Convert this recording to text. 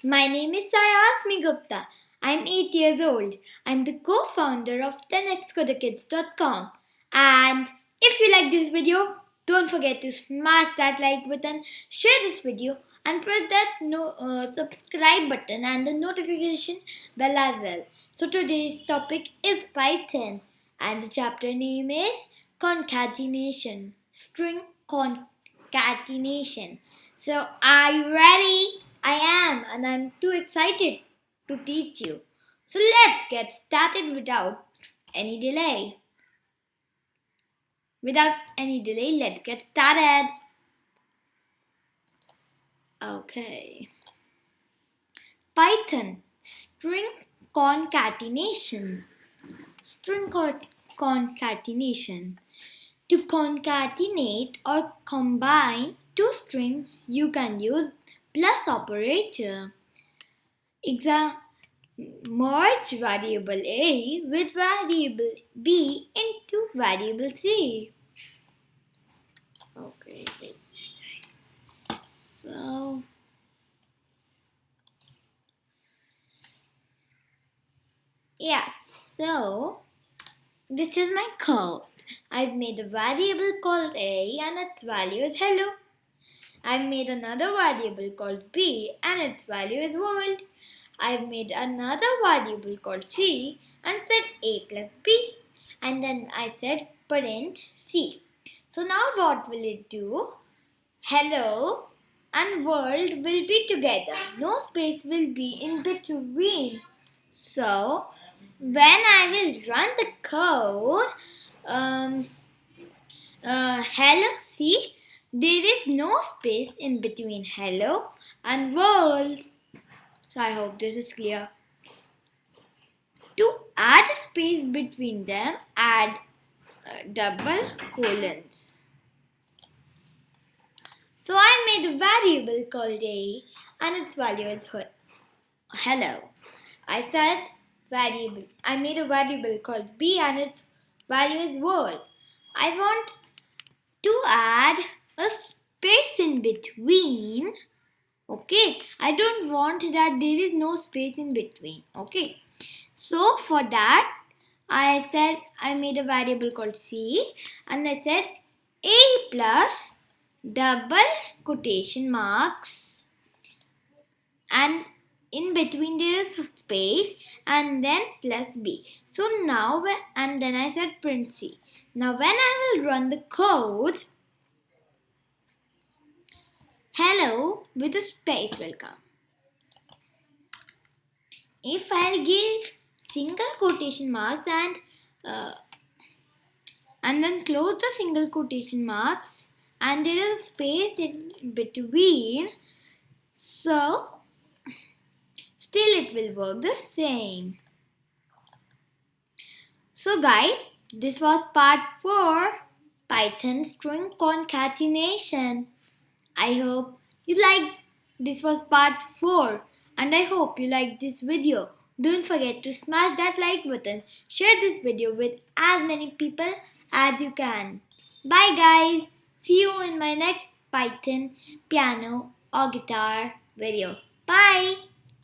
My name is Saiasmi Gupta. I'm 8 years old. I'm the co-founder of 10xcodekids.com. And if you like this video, don't forget to smash that like button, share this video, and press that subscribe button and the notification bell as well. So today's topic is Python, and the chapter name is Concatenation. String concatenation. So are you ready? I am, and I'm too excited to teach you. So let's get started without any delay. Let's get started. Okay. Python string concatenation. String concatenation. To concatenate or combine two strings, you can use plus operator. Merge variable A with variable B into variable C. Okay, wait. So this is my code. I've made a variable called A and its value is hello. I've made another variable called B and its value is world. I've made another variable called C and said A plus B. And then I said parent C. So now what will it do? Hello and world will be together. No space will be in between. So when I will run the code, hello, see, there is no space in between hello and world. So I hope this is clear. To add a space between them, add double colons. So I made a variable called A and its value is hello. I made a variable called B and its value is world. I want to add a space in between. Okay, I don't want that there is no space in between. Okay, so for that I made a variable called C and I said A plus double quotation marks and in between there is space and then plus B. So now and then I said print C. Now when I will run the code, hello with a space will come. If I'll give single quotation marks and then close the single quotation marks and there is a space in between, so still it will work the same. So guys, this was part 4, Python string concatenation. I hope you liked. This was part 4 and I hope you liked this video. Don't forget to smash that like button. Share this video with as many people as you can. Bye guys. See you in my next Python, piano or guitar video. Bye.